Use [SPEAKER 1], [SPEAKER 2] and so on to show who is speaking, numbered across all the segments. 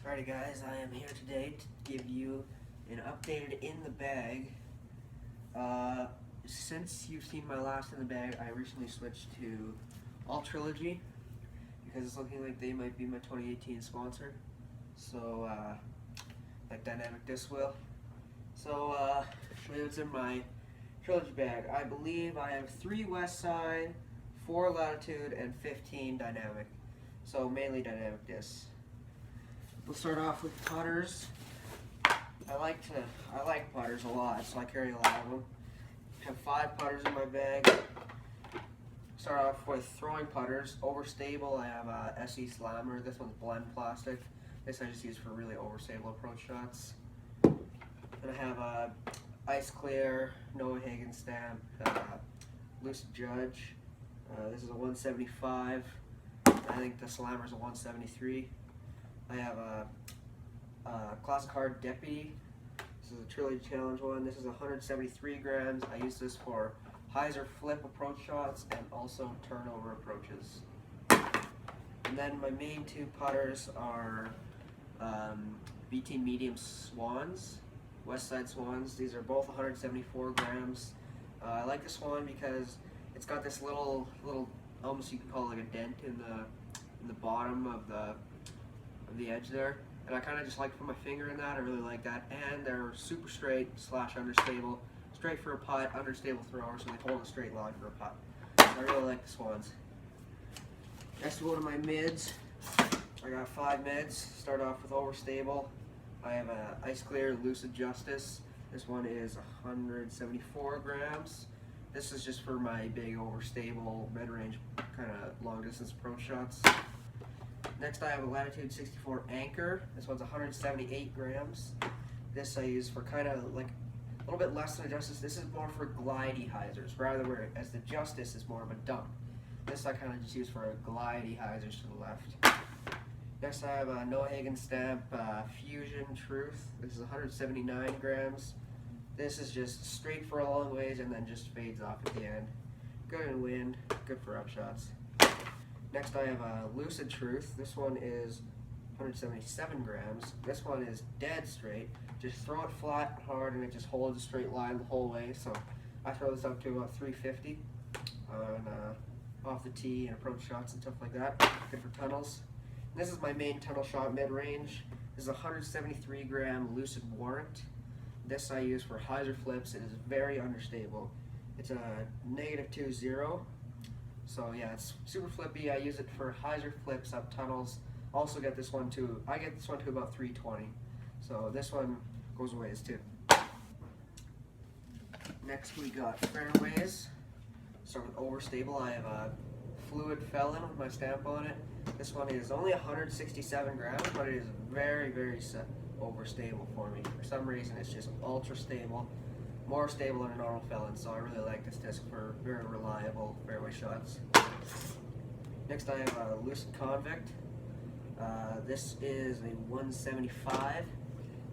[SPEAKER 1] Alrighty guys, I am here today to give you an updated in the bag. Since you've seen my last in the bag, I recently switched to All Trilogy because it's looking like they might be my 2018 sponsor. So, like dynamic disc wheel. So, show you what's in my Trilogy bag. I believe I have 3 West Side, 4 Latitude, and 15 dynamic. So mainly dynamic discs. We'll start off with putters. I like putters a lot, so I carry a lot of them. I have 5 putters in my bag. Start off with throwing putters. Overstable, I have a SE Slammer. This one's blend plastic. This I just use for really overstable approach shots. Then I have a Ice Clear, Noah Higgins stamp, Lucid Judge. This is a 175. I think the Slammer's a 173. I have a Classic Hard Deputy. This is a Trilogy Challenge one. This is 173 grams. I use this for hyzer flip approach shots and also turnover approaches. And then my main 2 putters are BT Medium Swans, West Side Swans. These are both 174 grams. I like this one because it's got this little almost you can call it like a dent in the bottom of the edge there, and I kind of just like to put my finger in that. I really like that, and they're super straight / understable. Straight for a putt, understable thrower, so they hold a straight line for a putt. So I really like the Swans. Next we'll go to my mids. I got 5 mids. Start off with overstable. I have a Ice Clear Lucid Justice. This one is 174 grams. This is just for my big overstable mid-range kind of long distance approach shots. Next I have a Latitude 64 Anchor. This one's 178 grams. This I use for kind of like a little bit less than a Justice. This is more for glidey hyzers, rather whereas the Justice is more of a dump. This I kind of just use for glidey hyzers to the left. Next I have a Noah Higgins stamp Fusion Truth. This is 179 grams. This is just straight for a long ways and then just fades off at the end. Good in wind, good for up shots. Next I have a Lucid Truth. This one is 177 grams. This one is dead straight. Just throw it flat hard and it just holds a straight line the whole way. So I throw this up to about 350 on off the tee and approach shots and stuff like that. Good for tunnels. And this is my main tunnel shot mid-range. This is a 173 gram Lucid Warrant. This I use for hyzer flips. It is very understable. It's a -2-0. So yeah, it's super flippy. I use it for hyzer flips up tunnels. Also get this one to, I get this one to about 320. So this one goes a ways too. Next we got fairways. Start with overstable. I have a Fluid Felon with my stamp on it. This one is only 167 grams, but it is very overstable for me. For some reason it's just ultra stable. More stable than a normal Felon, so I really like this disc for very reliable fairway shots. Next I have a Lucid Convict. This is a 175.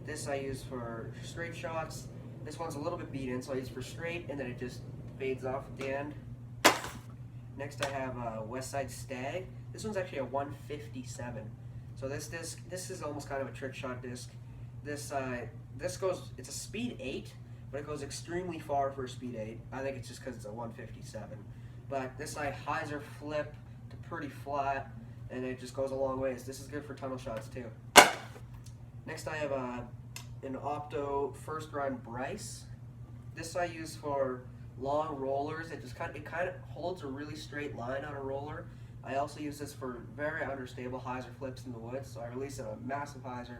[SPEAKER 1] This I use for straight shots. This one's a little bit beat in, so I use for straight and then it just fades off at the end. Next I have a West Side Stag. This one's actually a 157. So this disc, this is almost kind of a trick shot disc. This goes, it's a speed 8. But it goes extremely far for a speed 8. I think it's just because it's a 157. But this I hyzer flip to pretty flat, and it just goes a long ways. This is good for tunnel shots too. Next I have an Opto First Run Bryce. This I use for long rollers. It kind of holds a really straight line on a roller. I also use this for very understable hyzer flips in the woods. So I release a massive hyzer,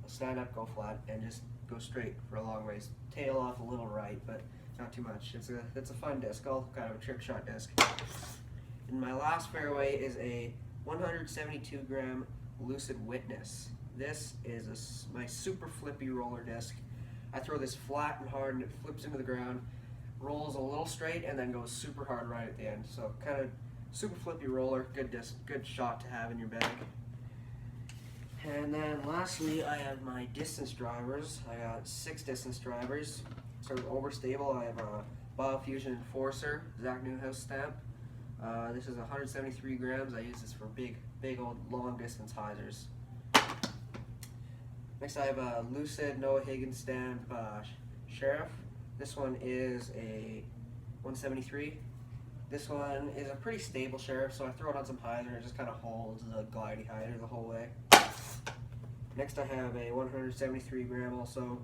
[SPEAKER 1] I'll stand up, go flat, and just go straight for a long ways. Tail off a little right, but not too much. It's a fun disc, all kind of a trick shot disc. And my last fairway is a 172 gram Lucid Witness. This is my super flippy roller disc. I throw this flat and hard and it flips into the ground, rolls a little straight, and then goes super hard right at the end. So kind of super flippy roller, good disc, good shot to have in your bag. And then lastly, I have my distance drivers. I got 6 distance drivers. Sort of overstable. I have a Biofusion Enforcer, Zach Newhouse stamp. This is 173 grams. I use this for big old long distance hyzers. Next I have a Lucid Noah Higgins stand Sheriff. This one is a 173. This one is a pretty stable Sheriff, so I throw it on some hyzer and it just kind of holds the glidey hyzer the whole way. Next I have a 173 gram also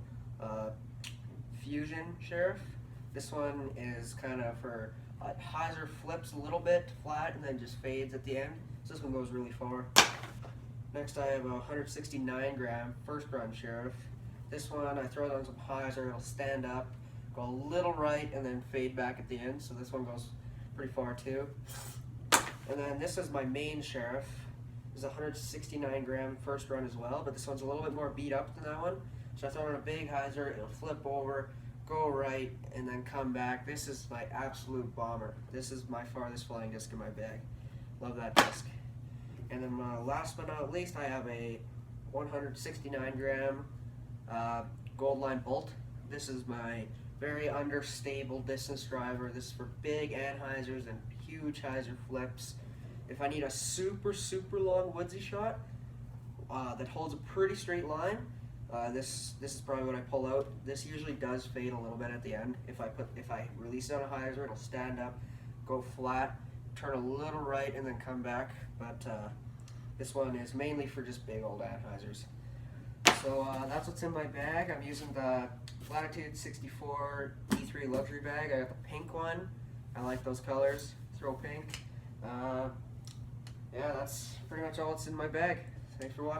[SPEAKER 1] Fusion Sheriff. This one is kind of for hyzer flips a little bit flat and then just fades at the end. So this one goes really far. Next I have a 169 gram first run Sheriff. This one I throw it on some hyzer, it'll stand up, go a little right and then fade back at the end. So this one goes pretty far too. And then this is my main Sheriff. This is a 169 gram first run as well, but this one's a little bit more beat up than that one. So I throw it on a big hyzer, it'll flip over, go right, and then come back. This is my absolute bomber. This is my farthest flying disc in my bag. Love that disc. And then last but not least, I have a 169 gram gold line bolt. This is my very understable distance driver. This is for big anhyzers and huge hyzer flips. If I need a super long woodsy shot that holds a pretty straight line, this is probably what I pull out. This usually does fade a little bit at the end. If I release it on a hyzer, it'll stand up, go flat, turn a little right, and then come back. But this one is mainly for just big old anhyzers. So that's what's in my bag. I'm using the Latitude 64 E3 luxury bag. I got the pink one. I like those colors. Throw pink. Yeah, that's pretty much all that's in my bag. Thanks for watching.